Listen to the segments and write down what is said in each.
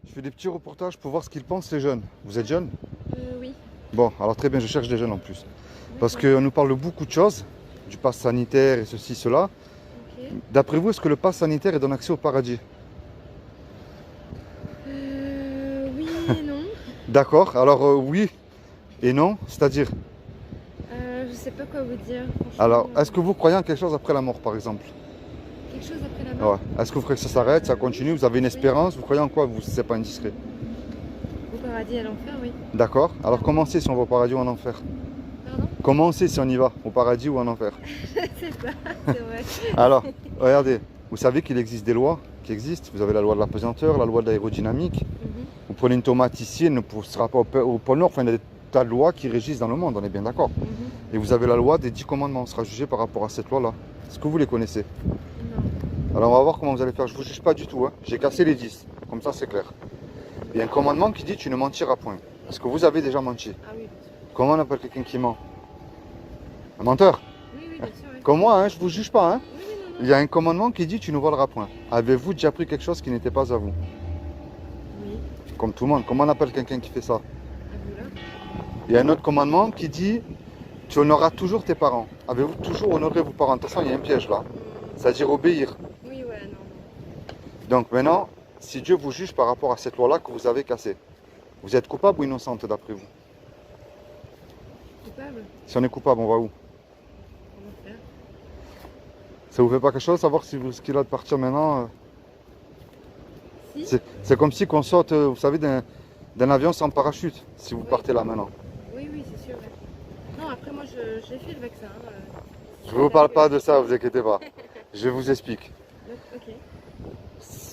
Je fais des petits reportages pour voir ce qu'ils pensent les jeunes. Vous êtes jeunes? Oui, Bon, alors très bien, je cherche des jeunes en plus. Parce d'accord. qu'on nous parle de beaucoup de choses, du pass sanitaire et ceci, cela. Ok. D'après vous, est-ce que le pass sanitaire donne accès au paradis? Oui et non. D'accord, alors oui et non, c'est-à-dire. Je sais pas quoi vous dire, Alors, franchement. est-ce que vous croyez en quelque chose après la mort, par exemple? Quelque chose après la Ouais. mort? Est-ce que vous croyez que ça s'arrête, ça Oui, continue, vous avez une oui. espérance? Vous croyez en quoi, vous, si c'est pas indiscret? Au paradis et à l'enfer, oui. D'accord, alors Clairement. comment on sait si on va au paradis ou en enfer? Pardon? Comment on sait si on y va, au paradis ou en enfer? C'est ça, c'est vrai. Alors, regardez, vous savez qu'il existe des lois qui existent. Vous avez la loi de la pesanteur, la loi de l'aérodynamique. Mhm. Vous prenez une tomate ici, elle ne poussera pas au pôle Nord. Enfin, il y a des tas de lois qui régissent dans le monde, on est bien d'accord. Mhm. Et vous avez la loi des 10 commandements. On sera jugé par rapport à cette loi-là. Est-ce que vous les connaissez? Non. Alors, on va voir comment vous allez faire. Je ne vous juge pas du tout, hein. J'ai cassé les 10. Comme ça, c'est clair. Il y a un commandement qui dit tu ne mentiras point. Est-ce que vous avez déjà menti? Ah oui, bien sûr. Comment on appelle quelqu'un qui ment? Un menteur? Oui, oui, bien sûr, oui. Comme moi, hein, je ne vous juge pas, hein. Oui, oui, non, Il non. y a un commandement qui dit tu ne voleras point. Avez-vous déjà pris quelque chose qui n'était pas à vous? Oui. Comme tout le monde. Comment on appelle quelqu'un qui fait ça? À vous là? Il y a un autre commandement qui dit tu honoreras toujours tes parents. Avez-vous toujours honoré vos parents? Attention, il y a un piège là. C'est-à-dire obéir. Oui, ouais, non, non. Donc maintenant, si Dieu vous juge par rapport à cette loi-là que vous avez cassée, vous êtes coupable ou innocente d'après vous? Coupable? Si on est coupable, on va où? Comment faire? Ça vous fait pas quelque chose de savoir si ce qu'il a de partir maintenant? Si? C'est comme si qu'on saute, vous savez, d'un avion sans parachute, si vous Oui. partez là maintenant. Oui, oui, c'est sûr, ouais. Non, après, moi, j'ai fait le vaccin. Je ne vous parle pas de ça, vous inquiétez pas. Je vous explique. Ok.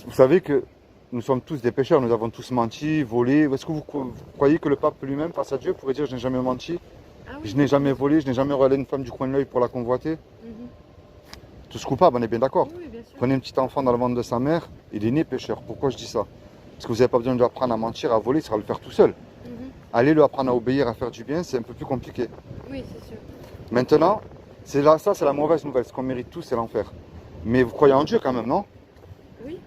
Vous savez que nous sommes tous des pécheurs, nous avons tous menti, volé. Est-ce que vous croyez que le pape lui-même, face à Dieu, pourrait dire je n'ai jamais menti, Ah oui. je n'ai jamais volé, je n'ai jamais regardé une femme du coin de l'œil pour la convoiter? Mhm. Tous coupables, on est bien d'accord. Oui, oui, bien sûr. Prenez un petit enfant dans le ventre de sa mère, il est né pécheur. Pourquoi je dis ça? Parce que vous n'avez pas besoin de lui apprendre à mentir, à voler, il sera le faire tout seul. Mhm. Allez lui apprendre à obéir, à faire du bien, c'est un peu plus compliqué. Oui, c'est sûr. Maintenant, ça c'est la mauvaise nouvelle. Ce qu'on mérite tous, c'est l'enfer. Mais vous croyez en Dieu quand même, non? Oui.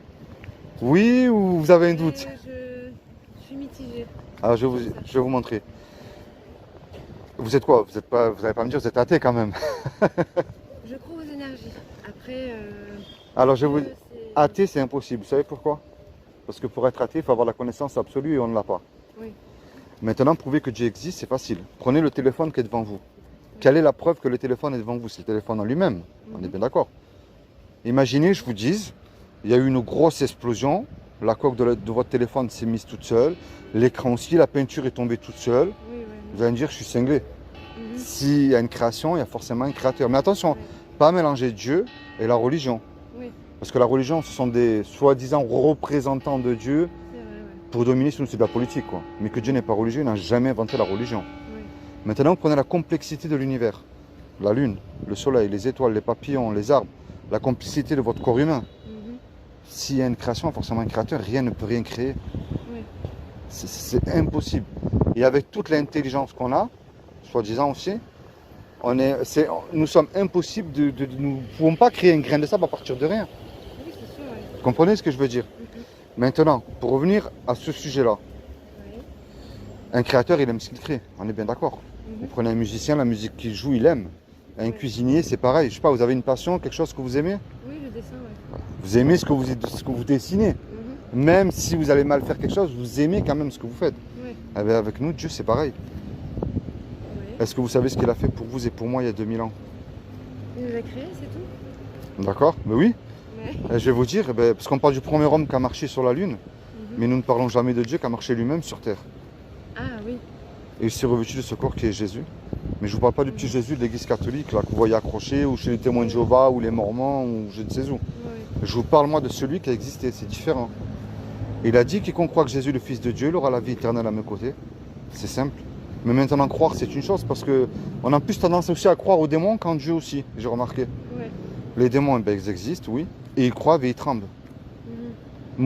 Oui, ou vous avez un doute? Je suis mitigée. Alors je vais vous montrer. Vous êtes quoi? Vous n'allez pas me dire que vous êtes athée quand même. Je crois aux énergies. Après, Alors je vous Dieu, c'est... athée, c'est impossible. Vous savez pourquoi? Parce que pour être athée, il faut avoir la connaissance absolue et on ne l'a pas. Oui. Maintenant, prouver que Dieu existe, c'est facile. Prenez le téléphone qui est devant vous. Quelle est la preuve que le téléphone est devant vous? C'est le téléphone en lui-même. On est bien d'accord. Imaginez, je vous dise, il y a eu une grosse explosion. La coque de votre téléphone s'est mise toute seule. L'écran aussi, la peinture est tombée toute seule. Oui, ouais. Vous allez me dire, je suis cinglé. Mhm. S'il y a une création, il y a forcément un créateur. Mais attention, Ouais. pas mélanger Dieu et la religion. Oui, Parce que la religion, ce sont des soi-disant représentants de Dieu c'est vrai, ouais. pour dominer, sinon c'est de la politique, quoi. Mais que Dieu n'est pas religieux, il n'a jamais inventé la religion. Oui. Maintenant, vous prenez la complexité de l'univers. La lune, le soleil, les étoiles, les papillons, les arbres, la complexité de votre corps humain. Mhm. S'il y a une création, forcément un créateur, rien ne peut rien créer. Oui. C'est impossible. Et avec toute l'intelligence qu'on a, soi-disant aussi, nous sommes impossibles nous ne pouvons pas créer un grain de sable à partir de rien. Oui, c'est sûr, ouais. Vous comprenez ce que je veux dire? Mhm. Maintenant, pour revenir à ce sujet-là, Oui. un créateur, il aime ce qu'il crée, on est bien d'accord. Vous Mhm. prenez un musicien, la musique qu'il joue, il aime. Un Ouais. cuisinier, c'est pareil. Je sais pas, vous avez une passion, quelque chose que vous aimez? Oui, le dessin, ouais. Vous aimez ce que vous dessinez. Mhm. Même si vous allez mal faire quelque chose, vous aimez quand même ce que vous faites. Ouais. Eh bien, avec nous, Dieu, c'est pareil. Ouais. Est-ce que vous savez ce qu'il a fait pour vous et pour moi il y a 2000 ans? Il nous a créé, c'est tout? D'accord? Mais oui. Ouais. Je vais vous dire, parce qu'on parle du premier homme qui a marché sur la Lune, Mhm. mais nous ne parlons jamais de Dieu qui a marché lui-même sur Terre. Ah oui. Et il s'est revêtu de ce corps qui est Jésus. Mais je ne vous parle pas du petit Jésus de l'église catholique, là, que vous voyez accroché, ou chez les témoins de Jéhovah, ou les Mormons, ou je ne sais où. Ouais. Je vous parle, moi, de celui qui a existé, c'est différent. Il a dit, quiconque croit que Jésus est le Fils de Dieu, il aura la vie éternelle à mes côtés. C'est simple. Mais maintenant, croire, c'est une chose, parce qu'on a plus tendance aussi à croire aux démons qu'en Dieu aussi, j'ai remarqué. Ouais. Les démons, ils existent, oui, et ils croient et ils tremblent. Mhm.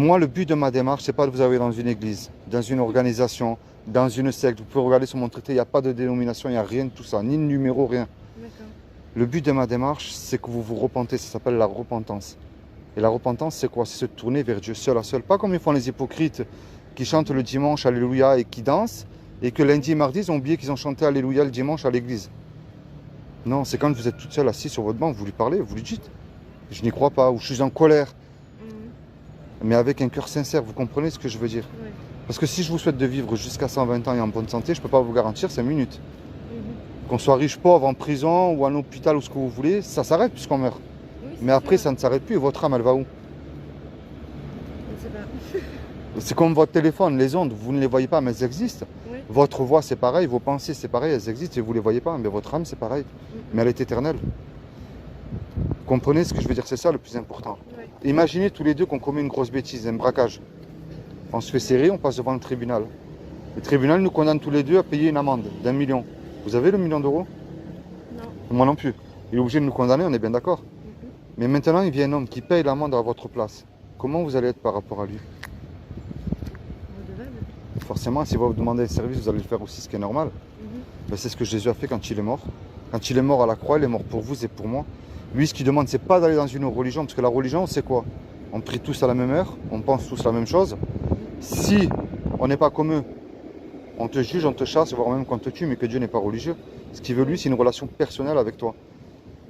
Moi, le but de ma démarche, c'est pas de vous avoir dans une église, dans une organisation, dans une secte. Vous pouvez regarder sur mon traité, il n'y a pas de dénomination, il n'y a rien de tout ça, ni de numéro, rien. D'accord. Le but de ma démarche, c'est que vous vous repentez, ça s'appelle la repentance. Et la repentance, c'est quoi? C'est se tourner vers Dieu seul à seul. Pas comme ils font les hypocrites, qui chantent le dimanche Alléluia et qui dansent, et que lundi et mardi, ils ont oublié qu'ils ont chanté Alléluia le dimanche à l'église. Non, c'est quand vous êtes toute seule assise sur votre banc, vous lui parlez, vous lui dites. Je n'y crois pas, ou je suis en colère. Mais avec un cœur sincère, vous comprenez ce que je veux dire? Ouais. Parce que si je vous souhaite de vivre jusqu'à 120 ans et en bonne santé, je ne peux pas vous garantir 5 minutes. Qu'on soit riche, pauvre, en prison ou en hôpital ou ce que vous voulez, ça s'arrête puisqu'on meurt. Oui, Mais après, sûr. ça ne s'arrête plus et votre âme, elle va où? Je sais pas. C'est comme votre téléphone, les ondes, vous ne les voyez pas, mais elles existent. Oui. Votre voix, c'est pareil, vos pensées, c'est pareil, elles existent et vous ne les voyez pas. Mais votre âme, c'est pareil. Mais elle est éternelle. Vous comprenez ce que je veux dire? C'est ça le plus important. Ouais. Imaginez tous les deux qu'on commet une grosse bêtise, un braquage. On se fait serrer, on passe devant le tribunal. Le tribunal nous condamne tous les deux à payer une amende d'1 million. Vous avez le million d'euros? Non. Moi non plus. Il est obligé de nous condamner, on est bien d'accord. Mais maintenant, il vient un homme qui paye l'amende à votre place. Comment vous allez être par rapport à lui? Redevable. Forcément, si vous vous demandez un service, vous allez le faire aussi, ce qui est normal. Ben, c'est ce que Jésus a fait quand il est mort. Quand il est mort à la croix, il est mort pour vous et pour moi. Lui, ce qu'il demande, c'est pas d'aller dans une religion, parce que la religion, c'est quoi? On prie tous à la même heure, on pense tous la même chose. Si on n'est pas comme eux, on te juge, on te chasse, voire même qu'on te tue, mais que Dieu n'est pas religieux. Ce qu'il veut, lui, c'est une relation personnelle avec toi.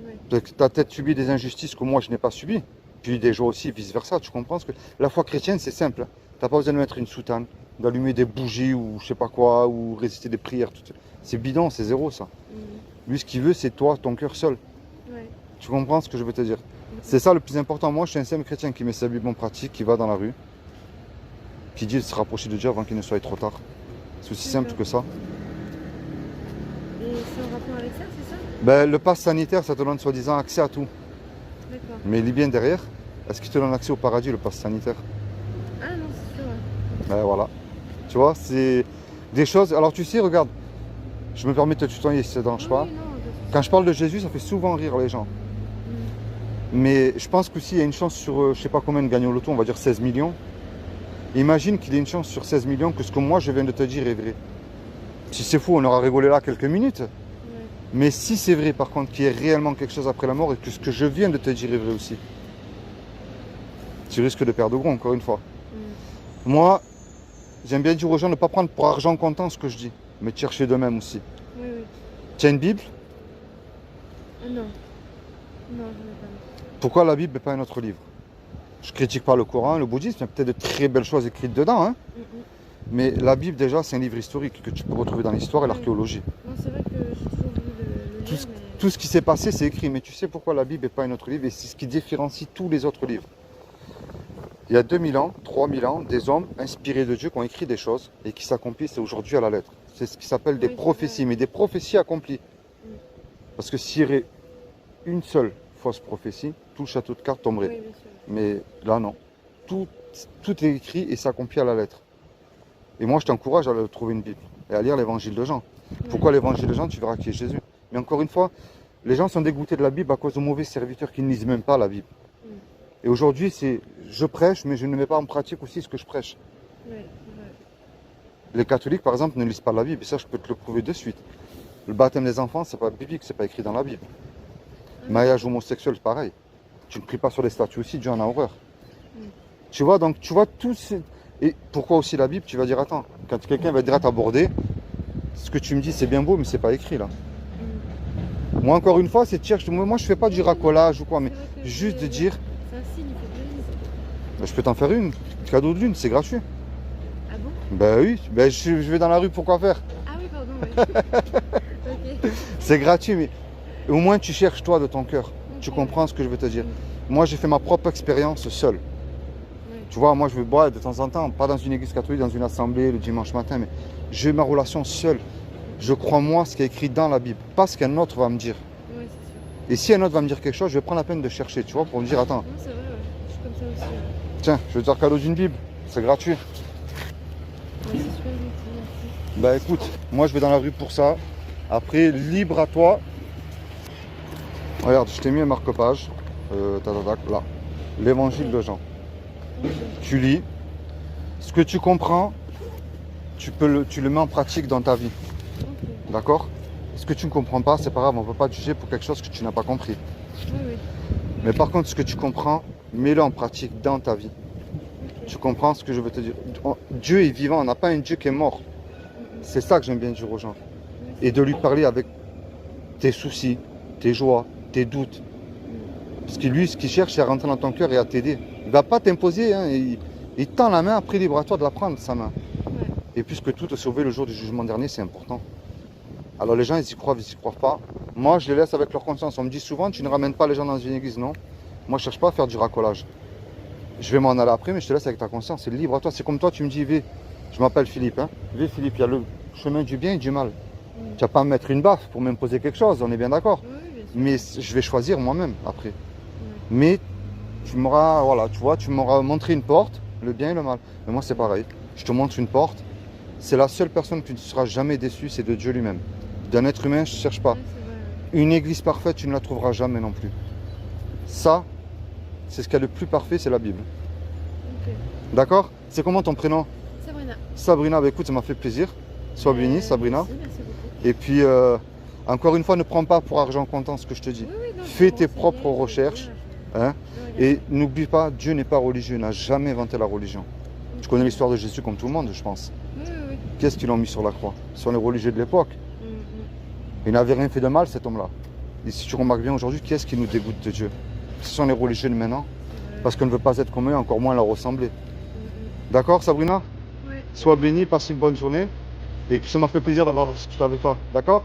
Ouais. Tu as peut-être subi des injustices que moi, je n'ai pas subies. Puis des joies aussi, vice-versa. Tu comprends? Que la foi chrétienne, c'est simple. Tu n'as pas besoin de mettre une soutane, d'allumer des bougies ou je sais pas quoi, ou réciter des prières. C'est bidon, c'est zéro, ça. Lui, ce qu'il veut, c'est toi, ton cœur seul. Ouais. Tu comprends ce que je veux te dire? C'est ça le plus important. Moi, je suis un simple chrétien qui met sa Bible en pratique, qui va dans la rue, qui dit de se rapprocher de Dieu avant qu'il ne soit trop tard. C'est aussi simple que ça. Et c'est en rapport avec ça, c'est ça? Ben, le pass sanitaire, ça te donne soi-disant accès à tout. D'accord. Mais il est bien derrière. Est-ce qu'il te donne accès au paradis, le pass sanitaire? Ah non, c'est sûr. Ouais. Ben voilà. Tu vois, c'est des choses. Alors tu sais, regarde, je me permets de te tutoyer si ça ne dérange pas. Oui, non, Quand je parle de Jésus, ça fait souvent rire les gens. Mais je pense qu'aussi, il y a une chance sur, je sais pas combien de gagner au loto, on va dire 16 millions. Imagine qu'il y ait une chance sur 16 millions que ce que moi je viens de te dire est vrai. Si c'est fou, on aura rigolé là quelques minutes. Ouais. Mais si c'est vrai, par contre, qu'il y ait réellement quelque chose après la mort et que ce que je viens de te dire est vrai aussi, tu risques de perdre gros, encore une fois. Moi, j'aime bien dire aux gens de ne pas prendre pour argent comptant ce que je dis, mais de chercher d'eux-mêmes aussi. Oui, oui. Tu as une Bible? Ah non. Non, je n'ai pas. Pourquoi la Bible n'est pas un autre livre? Je critique pas le Coran, le bouddhisme, il y a peut-être de très belles choses écrites dedans, hein. Mais la Bible, déjà, c'est un livre historique que tu peux retrouver dans l'histoire et l'archéologie. Non, c'est vrai que j'ai toujours voulu le lire, mais... Tout ce qui s'est passé, c'est écrit. Mais tu sais pourquoi la Bible n'est pas un autre livre? Et c'est ce qui différencie tous les autres livres. Il y a 2000 ans, 3000 ans, des hommes inspirés de Dieu qui ont écrit des choses et qui s'accomplissent aujourd'hui à la lettre. C'est ce qui s'appelle des Oui, c'est prophéties, vrai. mais des prophéties accomplies. Parce que s'il y aurait une seule fausse prophétie, tout le château de cartes tomberait. Oui, bien sûr. Mais là, non. Tout est écrit et s'accomplit à la lettre. Et moi, je t'encourage à trouver une Bible et à lire l'évangile de Jean. Pourquoi l'évangile de Jean? Tu verras qui est Jésus. Mais encore une fois, les gens sont dégoûtés de la Bible à cause de mauvais serviteurs qui ne lisent même pas la Bible. Et aujourd'hui, c'est je prêche, mais je ne mets pas en pratique aussi ce que je prêche. Ouais, ouais. Les catholiques, par exemple, ne lisent pas la Bible. Et ça, je peux te le prouver de suite. Le baptême des enfants, c'est pas biblique, c'est pas écrit dans la Bible. Mariage homosexuel, c'est pareil. Tu ne pries pas sur les statues aussi, Dieu en a horreur. Tu vois, donc tu vois tous ces... Et pourquoi aussi la Bible? Tu vas dire, attends, quand quelqu'un va dire à t'aborder, ce que tu me dis, c'est bien beau, mais c'est pas écrit là. Moi, encore une fois, c'est de dire, moi, je fais pas du racolage ou quoi, mais C'est vrai que juste de c'est- dire, C'est un signe, il faut que je lise. ben, je peux t'en faire une, cadeau de lune, c'est gratuit. Ah bon? Ben oui, ben, je vais dans la rue, pourquoi faire? Ah oui, pardon, oui. Ok. C'est gratuit, mais au moins tu cherches toi de ton cœur. Tu Ok. comprends ce que je veux te dire? Moi, j'ai fait ma propre expérience seul. Ouais. Tu vois, moi, je vais boire de temps en temps, pas dans une église catholique, dans une assemblée le dimanche matin, mais j'ai ma relation seule. Je crois, moi, ce qui est écrit dans la Bible, pas ce qu'un autre va me dire. Ouais, c'est sûr. Et si un autre va me dire quelque chose, je vais prendre la peine de chercher, tu vois, pour me dire, attends, Non, c'est vrai, ouais. Je suis comme ça aussi. Ouais, tiens, je vais te faire cadeau d'une Bible, c'est gratuit. c'est super gentil, merci. Bah écoute, moi, je vais dans la rue pour ça. Après, libre à toi. Regarde, je t'ai mis un marque-page. Là, l'évangile de Jean. Ok. Tu lis. Ce que tu comprends, tu le mets en pratique dans ta vie. Ok. D'accord? Ce que tu ne comprends pas, c'est pas grave, on ne peut pas te juger pour quelque chose que tu n'as pas compris. Oui, oui. Mais par contre, ce que tu comprends, mets-le en pratique dans ta vie. Ok. Tu comprends ce que je veux te dire? Dieu est vivant, on n'a pas un Dieu qui est mort. C'est ça que j'aime bien dire aux gens. Et de lui parler avec tes soucis, tes joies, tes doutes. Parce que lui, ce qu'il cherche, c'est à rentrer dans ton cœur et à t'aider. Il ne va pas t'imposer, hein, il tend la main, après libre à toi de la prendre, sa main. Ouais. Et puisque tout te sauver le jour du jugement dernier, c'est important. Alors les gens, ils y croient pas. Moi, je les laisse avec leur conscience. On me dit souvent, tu ne ramènes pas les gens dans une église, non. Moi, je ne cherche pas à faire du racolage. Je vais m'en aller après, mais je te laisse avec ta conscience. C'est libre à toi. C'est comme toi, tu me dis, vais. Je m'appelle Philippe. Hein. Vais, Philippe, il y a le chemin du bien et du mal. Tu vas pas me mettre une baffe pour m'imposer quelque chose, on est bien d'accord. Oui, bien sûr. Mais je vais choisir moi-même après. Mais tu m'auras, voilà, tu vois, tu m'auras montré une porte, le bien et le mal. Mais moi, c'est pareil. Je te montre une porte. C'est la seule personne que tu ne seras jamais déçu, c'est de Dieu lui-même. D'un être humain, je ne cherche pas. Ouais, c'est vrai. Une église parfaite, tu ne la trouveras jamais non plus. Ça, c'est ce qu'il y a de plus parfait, c'est la Bible. Ok. D'accord? C'est comment ton prénom? Sabrina. Sabrina, bah écoute, ça m'a fait plaisir. Sois bénie, Sabrina. Merci beaucoup. Et puis, encore une fois, ne prends pas pour argent comptant ce que je te dis. Oui, oui, non, Fais je vais tes me propres renseigner, recherches. je vais Hein? regarder. Et n'oublie pas, Dieu n'est pas religieux, il n'a jamais inventé la religion. Tu connais l'histoire de Jésus comme tout le monde, je pense. Oui, oui, oui. Qu'est-ce qu'ils l'ont mis sur la croix? Ce sont les religieux de l'époque. Mm, mm. Il n'avait rien fait de mal, cet homme-là. Et si tu remarques bien aujourd'hui, qu'est-ce qui nous dégoûte de Dieu? Ce sont les religieux de maintenant. Parce qu'on ne veut pas être comme eux, encore moins leur ressembler. D'accord, Sabrina? Oui. Sois bénie, passe une bonne journée. Et puis ça m'a fait plaisir d'avoir discuté avec toi. D'accord?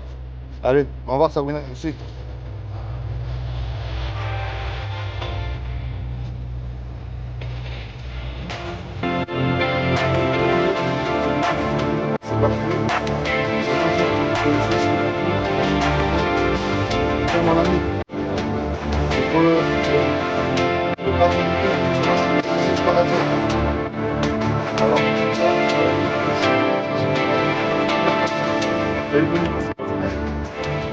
Allez, au revoir, Sabrina. Merci. C'est pas fini. C'est mon ami. Il faut le pas communiquer, c'est pas la tête. Alors, ça, elle est venue, c'est pas ça.